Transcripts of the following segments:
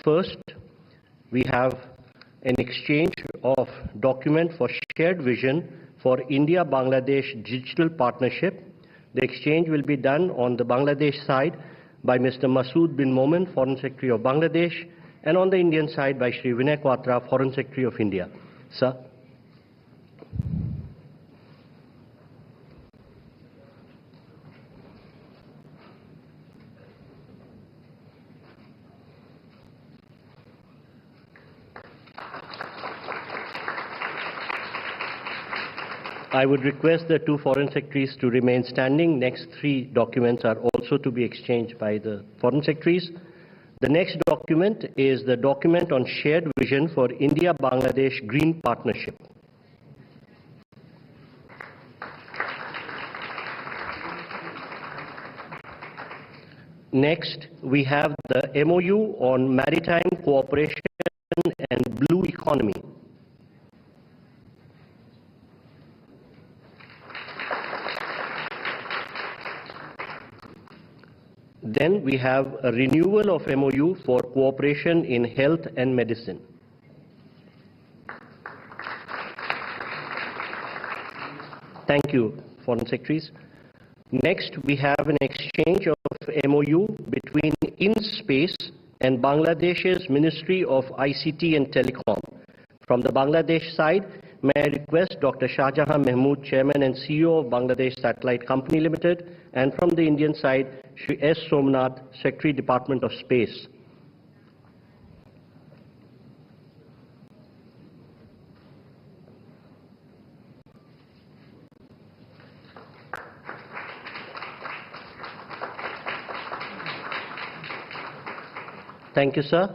First, we have an exchange of document for shared vision for India-Bangladesh digital partnership. The exchange will be done on the Bangladesh side by Mr. Masood bin Momen, Foreign Secretary of Bangladesh, and on the Indian side by Shri Vinay Quatra, Foreign Secretary of India. Sir. I would request the two foreign secretaries to remain standing. Next three documents are also to be exchanged by the foreign secretaries. The next document is the document on shared vision for India-Bangladesh Green Partnership. Next, we have the MOU on maritime cooperation and blue economy. Then we have a renewal of MOU for cooperation in health and medicine. Thank you, Foreign Secretaries. Next, we have an exchange of MOU between InSpace and Bangladesh's Ministry of ICT and Telecom. From the Bangladesh side, may I request Dr. Shahjahan Mahmood, Chairman and CEO of Bangladesh Satellite Company Limited, and from the Indian side, Shri S. Somnath, Secretary, Department of Space. Thank you, sir.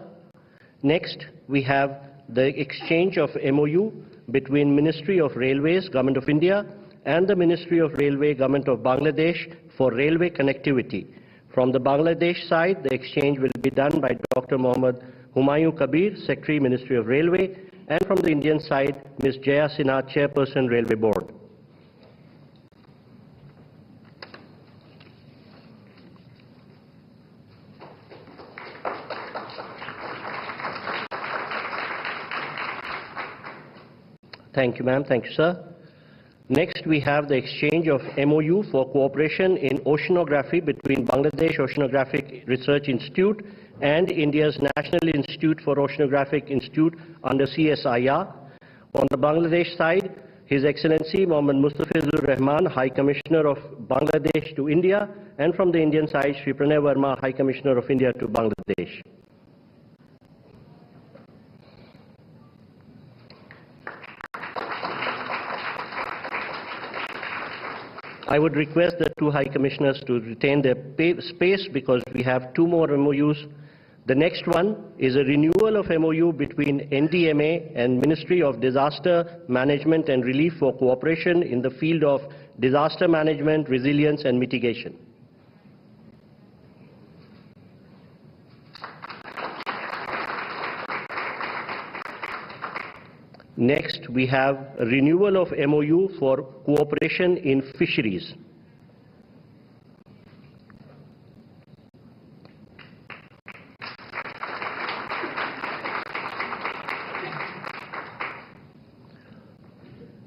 Next, we have the exchange of MOU between Ministry of Railways, Government of India, and the Ministry of Railway, Government of Bangladesh for railway connectivity. From the Bangladesh side, the exchange will be done by Dr. Mohammad Humayun Kabir, Secretary, Ministry of Railway, and from the Indian side, Ms. Jaya Sinha, Chairperson, Railway Board. Thank you, ma'am. Thank you, sir. Next, we have the exchange of MOU for cooperation in oceanography between Bangladesh Oceanographic Research Institute and India's National Institute for Oceanographic Institute under CSIR. On the Bangladesh side, His Excellency Mohammad Mustafizur Rahman, High Commissioner of Bangladesh to India, and from the Indian side, Shri Pranay Verma, High Commissioner of India to Bangladesh. I would request the two High Commissioners to retain their space because we have two more MOUs. The next one is a renewal of MOU between NDMA and Ministry of Disaster Management and Relief for cooperation in the field of disaster management, resilience and mitigation. Next, we have a renewal of MOU for cooperation in fisheries.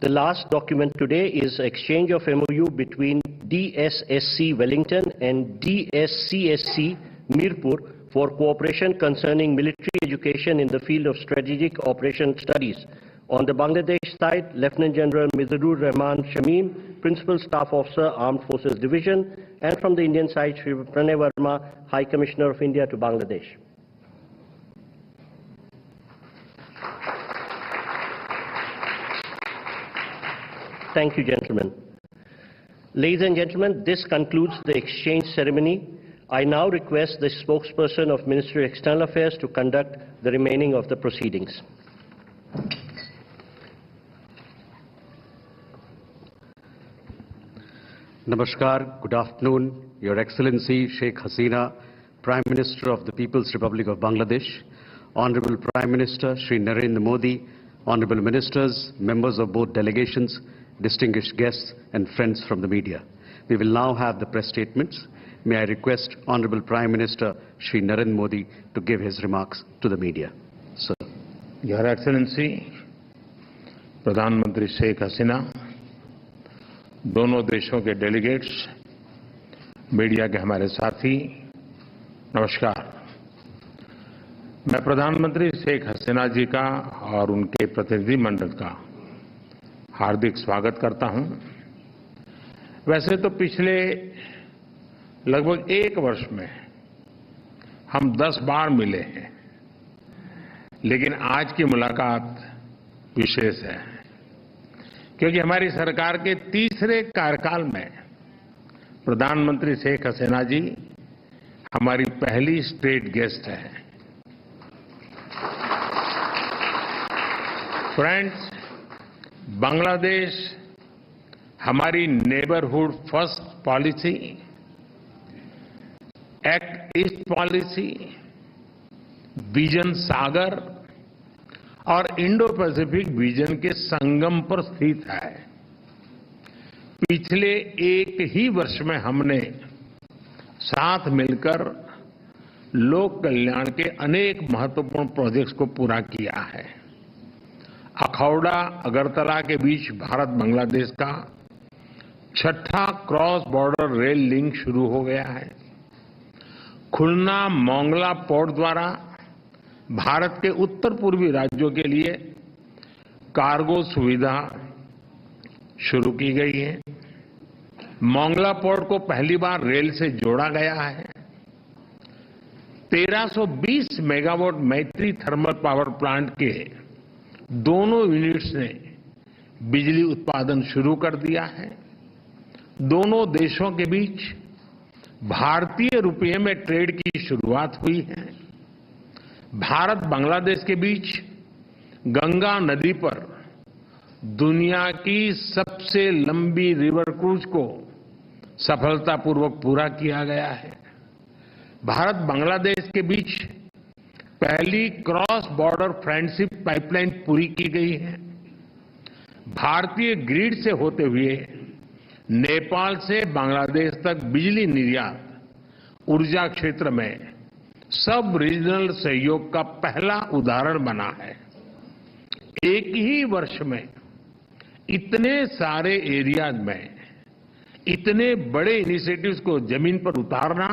The last document today is exchange of MOU between DSSC Wellington and DSCSC Mirpur for cooperation concerning military education in the field of strategic operation studies. On the Bangladesh side, Lieutenant General Mizurur Rahman Shamim, Principal Staff Officer, Armed Forces Division, and from the Indian side, Shri Pranay Verma, High Commissioner of India to Bangladesh. Thank you, gentlemen. Ladies and gentlemen, this concludes the exchange ceremony. I now request the spokesperson of Ministry of External Affairs to conduct the remaining of the proceedings. Namaskar, good afternoon, Your Excellency Sheikh Hasina, Prime Minister of the People's Republic of Bangladesh, Honorable Prime Minister Shri Narendra Modi, Honorable Ministers, members of both delegations, distinguished guests and friends from the media. We will now have the press statements. may I request Honorable Prime Minister Shri Narendra Modi to give his remarks to the media. Sir. Your Excellency, प्रधानमंत्री शेख हसीना, दोनों देशों के delegates, media के हमारे साथी, नमस्कार। मैं प्रधानमंत्री शेख हसीना जी का और उनके प्रतिनिधिमंडल का हार्दिक स्वागत करता हूं। वैसे तो पिछले लगभग 1 वर्ष में हम 10 बार मिले हैं, लेकिन आज की मुलाकात विशेष है क्योंकि हमारी सरकार के तीसरे कार्यकाल में प्रधानमंत्री शेख हसीना जी हमारी पहली स्टेट गेस्ट है। फ्रेंड्स, बांग्लादेश हमारी neighbourhood first policy, act east policy, vision Sagar और इंडो पैसिफिक विजन के संगम पर स्थित है। पिछले 1 ही वर्ष में हमने साथ मिलकर लोक कल्याण के अनेक महत्वपूर्ण प्रोजेक्ट्स को पूरा किया है। अखौड़ा अगरतला के बीच भारत बांग्लादेश का 6ठा क्रॉस बॉर्डर रेल लिंक शुरू हो गया है। खुलना मोंगला पोर्ट द्वारा भारत के उत्तर पूर्वी राज्यों के लिए कार्गो सुविधा शुरू की गई है। मोंगला पोर्ट को पहली बार रेल से जोड़ा गया है। 1320 मेगावाट मैत्री थर्मल पावर प्लांट के दोनों यूनिट्स ने बिजली उत्पादन शुरू कर दिया है। दोनों देशों के बीच भारतीय रुपये में ट्रेड की शुरुआत हुई है। भारत बांग्लादेश के बीच गंगा नदी पर दुनिया की सबसे लंबी रिवर क्रूज को सफलतापूर्वक पूरा किया गया है। भारत बांग्लादेश के बीच पहली क्रॉस बॉर्डर फ्रेंडशिप पाइपलाइन पूरी की गई है। भारतीय ग्रिड से होते हुए नेपाल से बांग्लादेश तक बिजली निर्यात ऊर्जा क्षेत्र में सब रीजनल सहयोग का पहला उदाहरण बना है। एक ही वर्ष में इतने सारे एरियाज में इतने बड़े इनिशिएटिव्स को जमीन पर उतारना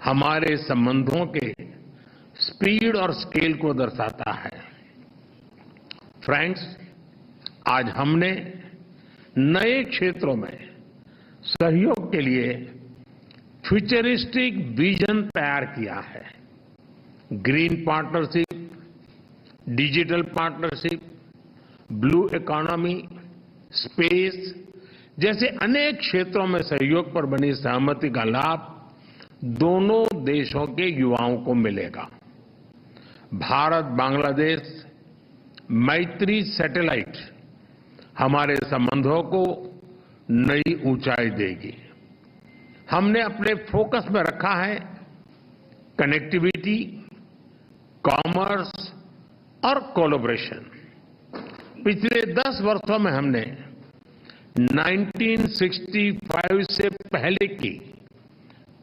हमारे संबंधों के स्पीड और स्केल को दर्शाता है। फ्रेंड्स, आज हमने नए क्षेत्रों में सहयोग के लिए फ्यूचरिस्टिक विजन तैयार किया है। Green partnership, digital partnership, blue economy, space जैसे अनेक क्षेत्रों में सहयोग पर बनी सहमति का लाभ दोनों देशों के युवाओं को मिलेगा। भारत बांग्लादेश मैत्री सैटेलाइट हमारे संबंधों को नई ऊंचाई देगी। हमने अपने फोकस में रखा है कनेक्टिविटी, कॉमर्स और कोलैबोरेशन। पिछले 10 वर्षों में हमने 1965 से पहले की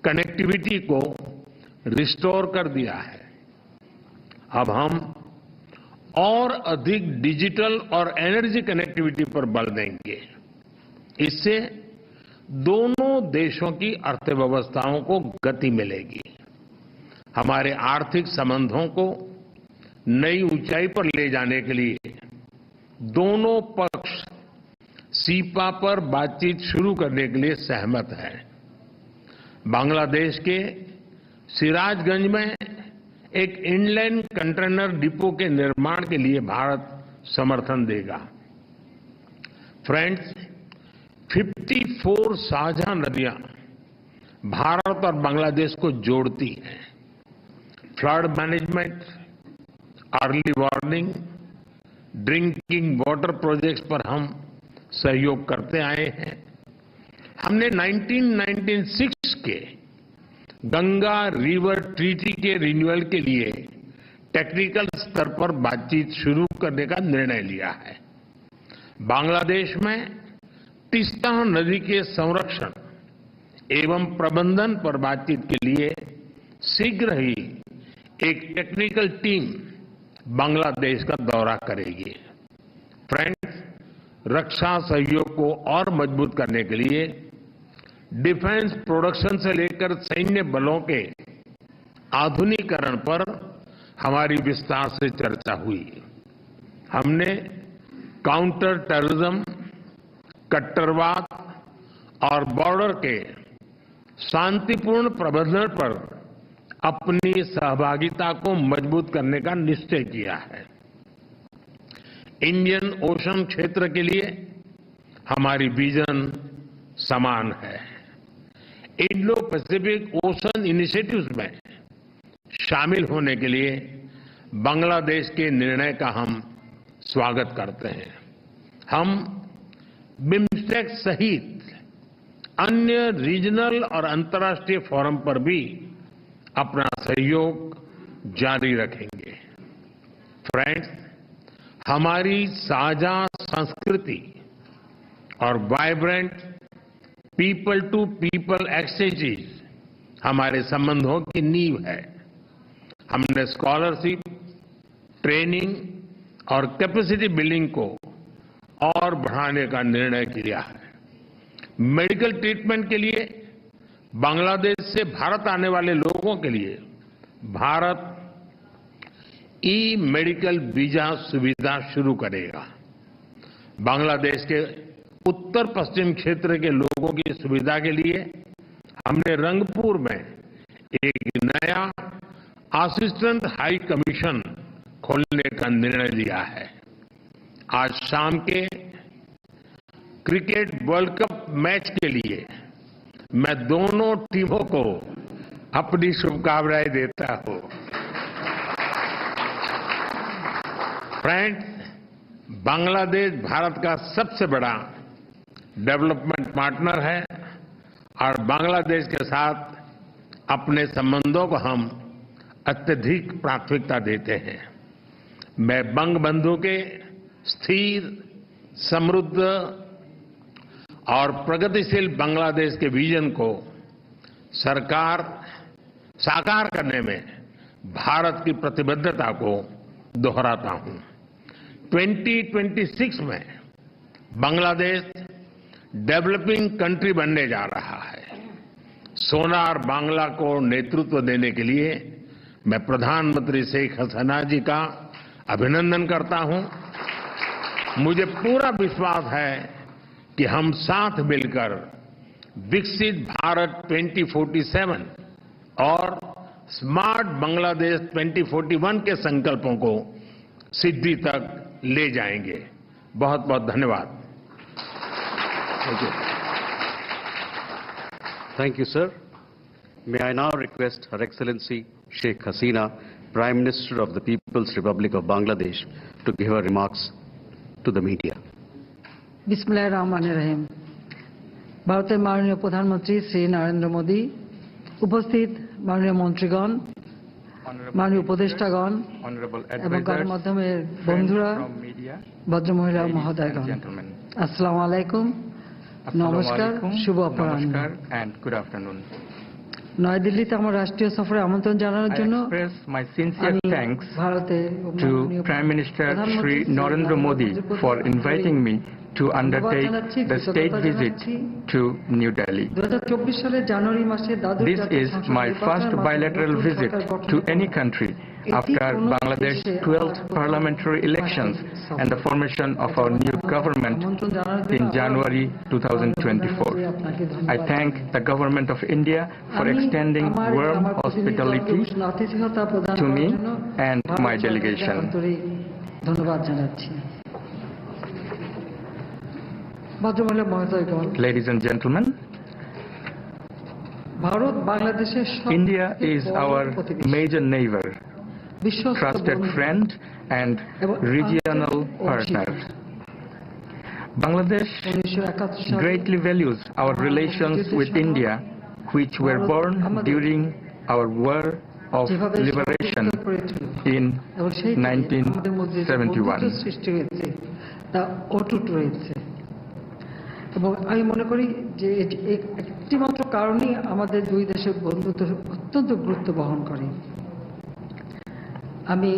कनेक्टिविटी को रिस्टोर कर दिया है। अब हम और अधिक डिजिटल और एनर्जी कनेक्टिविटी पर बल देंगे। इससे दोनों देशों की अर्थव्यवस्थाओं को गति मिलेगी। हमारे आर्थिक संबंधों को नई ऊंचाई पर ले जाने के लिए दोनों पक्ष सीपा पर बातचीत शुरू करने के लिए सहमत हैं। बांग्लादेश के सिराजगंज में एक इनलैंड कंटेनर डिपो के निर्माण के लिए भारत समर्थन देगा। फ्रेंड्स, 54 साझा नदियां भारत और बांग्लादेश को जोड़ती हैं। Flood management, early warning, drinking water projects पर हम सहयोग करते आए हैं। हमने 1996 के गंगा रिवर ट्रीटी के रिन्यूअल के लिए टेक्निकल स्तर पर बातचीत शुरू करने का निर्णय लिया है। बांग्लादेश में तीस्ता नदी के संरक्षण, एवं प्रबंधन पर बातचीत के लिए शीघ्र ही एक टेक्निकल टीम बांग्लादेश का दौरा करेगी। फ्रेंड्स, रक्षा सहयोग को और मजबूत करने के लिए डिफेंस प्रोडक्शन से लेकर सैन्य बलों के आधुनिकीकरण पर हमारी विस्तार से चर्चा हुई। हमने काउंटर टेररिज्म, कट्टरवाद और बॉर्डर के शांतिपूर्ण प्रबंधन पर अपनी सहभागिता को मजबूत करने का निश्चय किया है। इंडियन ओशन क्षेत्र के लिए हमारी विजन समान है। इंडो पैसिफिक ओशन इनिशिएटिव्स में शामिल होने के लिए बांग्लादेश के निर्णय का हम स्वागत करते हैं। हम बिम्स्टेक सहित अन्य रीजनल और अंतर्राष्ट्रीय फोरम पर भी अपना सहयोग जारी रखेंगे। फ्रेंड्स, हमारी साझा संस्कृति और vibrant people to people exchanges हमारे संबंधों की नींव है। हमने स्कॉलरशिप, ट्रेनिंग और कैपेसिटी बिल्डिंग को और बढ़ाने का निर्णय किया है। मेडिकल ट्रीटमेंट के लिए बांग्लादेश से भारत आने वाले लोगों के लिए भारत ई मेडिकल वीजा सुविधा शुरू करेगा। बांग्लादेश के उत्तर पश्चिम क्षेत्र के लोगों की सुविधा के लिए हमने रंगपुर में एक नया असिस्टेंट हाई कमीशन खोलने का निर्णय लिया है। आज शाम के क्रिकेट वर्ल्ड कप मैच के लिए मैं दोनों टीमों को अपनी शुभकामनाएं देता हूं। फ्रेंड्स, बांग्लादेश भारत का सबसे बड़ा डेवलपमेंट पार्टनर है और बांग्लादेश के साथ अपने संबंधों को हम अत्यधिक प्राथमिकता देते हैं। मैं बंगबंधु के स्थिर, समृद्ध और प्रगतिशील बांग्लादेश के विजन को साकार करने में भारत की प्रतिबद्धता को दोहराता हूं। 2026 में बांग्लादेश डेवलपिंग कंट्री बनने जा रहा है। सोनार बांग्ला को नेतृत्व देने के लिए मैं प्रधानमंत्री शेख हसीना जी का अभिनंदन करता हूं। मुझे पूरा विश्वास है कि हम साथ मिलकर विकसित भारत 2047 और स्मार्ट बांग्लादेश 2041 के संकल्पों को सिद्धि तक ले जाएंगे। बहुत बहुत धन्यवाद। Thank you, sir. May I now request Her Excellency Sheikh Hasina, Prime Minister of the People's Republic of Bangladesh, to give her remarks to the media. बिस्मिल्लाहिर्रहमानिर्रहीम। ভারতের মাননীয় প্রধানমন্ত্রী শ্রী নরেন্দ্র মোদী, উপস্থিত মাননীয় মন্ত্রীগণ, মাননীয় উপদেষ্টাগণ এবং গণমাধ্যমের বন্ধুরা, ভদ্রমহিলা ও মহোদয়গণ, আসসালামু আলাইকুম, নমস্কার, শুভ অপরাহ্ন। নয়াদিল্লিতে আমার রাষ্ট্রীয় সফরে আমন্ত্রণ জানানোর জন্য my sincere thanks to Prime Minister Shri Narendra Modi for inviting me to undertake the state visit to New Delhi. 2024 সালের জানুয়ারি মাসে This is my first bilateral visit to any country after Bangladesh's 12th parliamentary elections and the formation of our new government in January 2024. I thank the government of India for extending warm hospitality to me and my delegation. ধন্যবাদ জানাচ্ছি। ভদ্রমহিলা মহোদয়গণ, Ladies and gentlemen, Bharat বাংলাদেশের India is our major neighbor, trusted friend and regional partner. Bangladesh greatly values our relations with India, which were born during our war of liberation in 1971. তা অটুট রয়েছে এবং আমি মনে করি যে একটি মাত্র কারণই আমাদের দুই দেশের বন্ধুত্ব অত্যন্ত গুরুত্ব বহন করে। আমি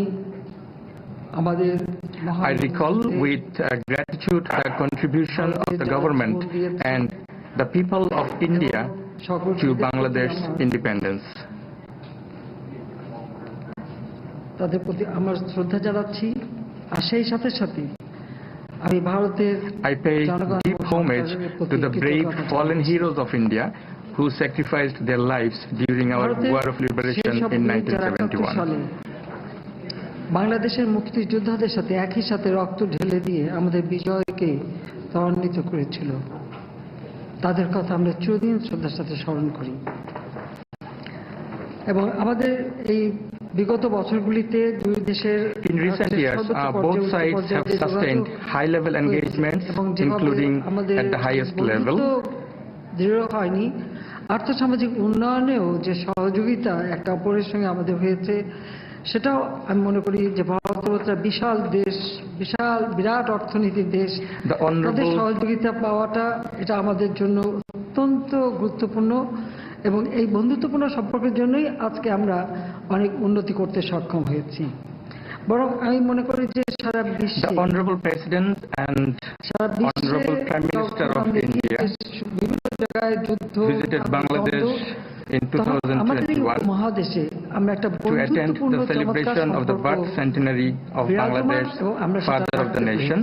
আমাদের I recall with gratitude the contribution of the government and the people of India to Bangladesh's independence. তাদের প্রতি আমার শ্রদ্ধা জানাচ্ছি, আর সেই সাথে সাথে আমি ভারতের I pay deep homage to the brave fallen heroes of India who sacrificed their lives during our War of Liberation in 1971. বাংলাদেশের মুক্তিযোদ্ধাদের সাথে একই সাথে রক্ত ঢেলে দিয়ে আমাদের বিজয়কে ত্বরান্বিত করেছিল, তাদের কথা আমরা চিরদিন শ্রদ্ধার সাথে স্মরণ করি। এবং আমাদের এই বিগত বছরগুলিতে দুই দেশের In recent years, both sides have sustained high-level engagements, including at the highest level. দৃঢ় হয়নি, আর্থসামাজিক উন্নয়নেও যে সহযোগিতা একটা অপরের সঙ্গে আমাদের হয়েছে, সেটাও আমি মনে করি যে ভারত একটা বিশাল দেশ, বিরাট অর্থনীতির দেশ, তাদের সহযোগিতা পাওয়াটা এটা আমাদের জন্য অত্যন্ত গুরুত্বপূর্ণ। এবং এই বন্ধুত্বপূর্ণ সম্পর্কের জন্যই আজকে আমরা অনেক উন্নতি করতে সক্ষম হয়েছি। বরং আমি মনে করি যে সারা বিশ্বে The Honorable President and Honorable Prime Minister of India বিভিন্ন জায়গায় যুদ্ধ visited Bangladesh in আমাদের 2021 মহাদেশে আমরা একটা to attend the celebration of the birth centenary of Bangladesh, father of the nation,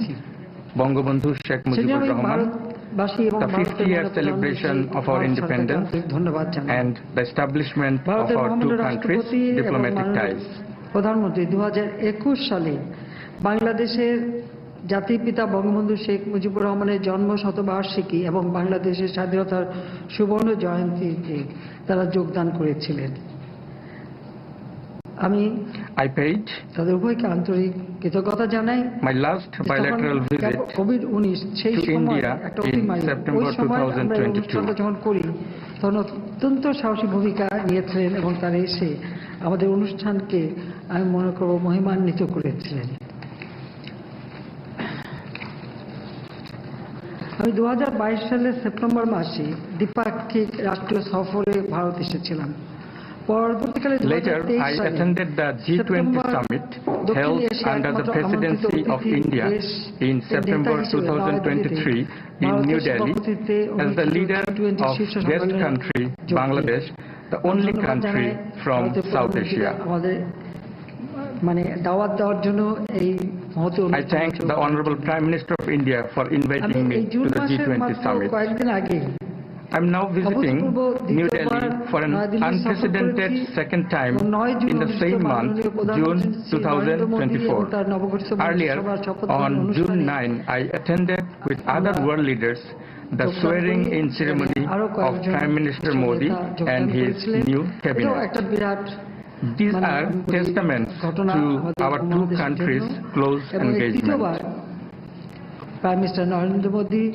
Bangabandhu Sheikh Mujibur Rahman, the 50-year celebration of our independence, and the establishment of our two countries' diplomatic ties. প্রধানমন্ত্রী 2021 সালে বাংলাদেশের জাতির পিতা বঙ্গবন্ধু শেখ মুজিবুর রহমানের জন্ম শতবার্ষিকী এবং বাংলাদেশের স্বাধীনতার সুবর্ণ জয়ন্তীতে তারা যোগদান করেছিলেন। আমি তাদের উভয়কে আন্তরিক কৃতজ্ঞতা জানাই। My last bilateral visit COVID-19 সেই to সময় India একটা in September 2022. যখন করি তখন অত্যন্ত সাহসী ভূমিকা নিয়েছিলেন এবং তারা এসে আমাদের অনুষ্ঠানকে আমি মনে করব মহিমান্বিত করেছিলেন। আমি 2022 সালের সেপ্টেম্বর মাসে দ্বিপাক্ষিক রাষ্ট্রীয় সফরে ভারত এসেছিলাম। পরবর্তীকালে Later, I attended the G20 summit held under the presidency of India in September 2023 in New Delhi as the leader of guest country Bangladesh, the only country from South Asia. মানে দাওয়াত দেওয়ার জন্য এই মহৎ I thank the Honorable Prime Minister of India for inviting me to the G20 summit. কয়েকদিন আগে I'm now visiting New Delhi for an unprecedented second time in the same month, June 2024. Earlier, on June 9, I attended with other world leaders the swearing-in ceremony of Prime Minister Modi and his new cabinet. These are testaments to our two countries' close engagement. Prime Minister Narendra Modi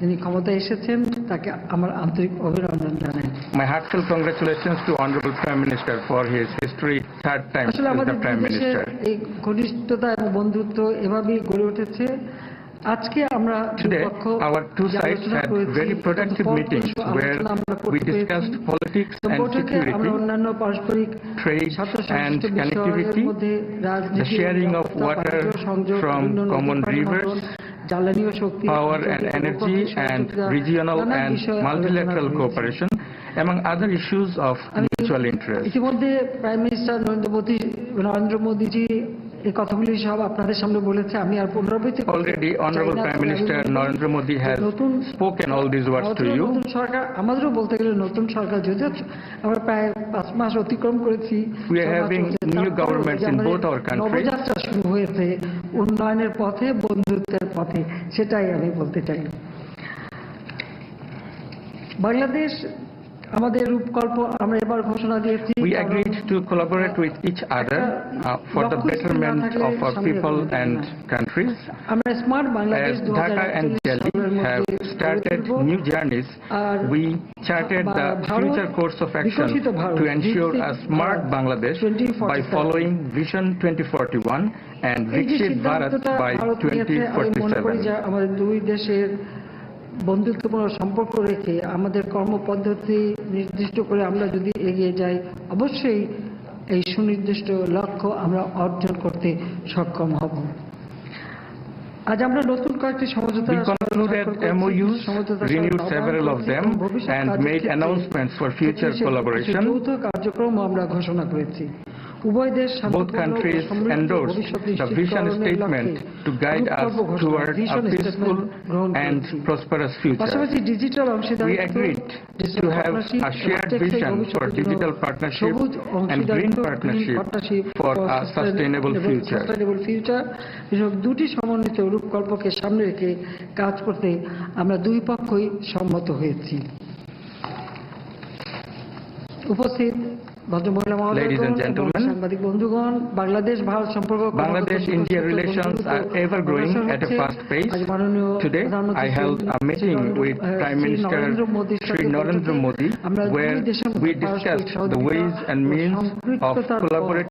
যিনি ক্ষমতায় এসেছেন তাকে আমার আন্তরিক অভিনন্দন জানাই। My heartfelt congratulations to Honorable Prime Minister for his historic third time as the Prime Minister. এই ঘনিষ্ঠতা এবং বন্ধুত্ব এভাবেই গড়ে উঠেছে। আজকে আমরা Today, our two sides had very productive meetings where we discussed politics and security, trade and connectivity, the sharing of water from common rivers, power and energy, and regional and multilateral cooperation, among other issues of mutual interest. ইতিমধ্যে prime minister Narendra মোদীজি এই কথাগুলি সব আপনাদের সামনে বলেছে, আমি আর পুনরাবৃত্তি করতে চাই না। Already, Honorable Prime Minister Narendra Modi has spoken all these words to you. নতুন সরকার, আমাদেরও বলতে গেলে নতুন সরকার, যদিও আমরা প্রায় 5 মাস অতিক্রম করেছি। We are having new governments in both our countries. Nabajatra শুরু হয়েছে উন্নয়নের পথে, বন্ধুত্বের পথে, সেটাই আমি বলতে চাই। বাংলাদেশ আমাদের রূপকল্প আমরা এবার ঘোষণা দিয়েছি। We agreed to collaborate with each other for the betterment of our people and countries. আমরা smart Bangladesh As Dhaka and Delhi have started new journeys, we charted the future course of action to ensure a smart Bangladesh by following Vision 2041 and Viksit Bharat by 2047. আমাদের দুই দেশের বন্ধুত্বপূর্ণ সম্পর্ক রেখে আমাদের কর্মপদ্ধতি নির্দিষ্ট করে আমরা যদি এগিয়ে যাই, অবশ্যই এই সুনির্দিষ্ট লক্ষ্য আমরা অর্জন করতে সক্ষম হব। আজ আমরা নতুন কয়েকটি সমঝোতা We concluded MOUs, renewed several of them, and made announcements for future collaboration. যৌথ কার্যক্রম আমরা ঘোষণা করেছি। উভয় দেশ Both countries endorsed the vision statement to guide us toward a peaceful and prosperous future. পাশাপাশি ডিজিটাল We অংশীদারিত্ব, agreed to have a shared vision for digital partnership and green partnership for a sustainable future. দুটি সমন্বিত রূপকল্পকে সামনে রেখে কাজ করতে আমরা দুই পক্ষই সম্মত হয়েছি। উপস্থিত ভদ্রমহিলা Ladies and gentlemen, সাংবাদিক বন্ধুগণ, বাংলাদেশ ভারত সম্পর্ক Bangladesh-India relations are ever growing at a fast pace. Today, I held a meeting with Prime Minister Shri Narendra Modi, where we discussed the ways and means of collaborating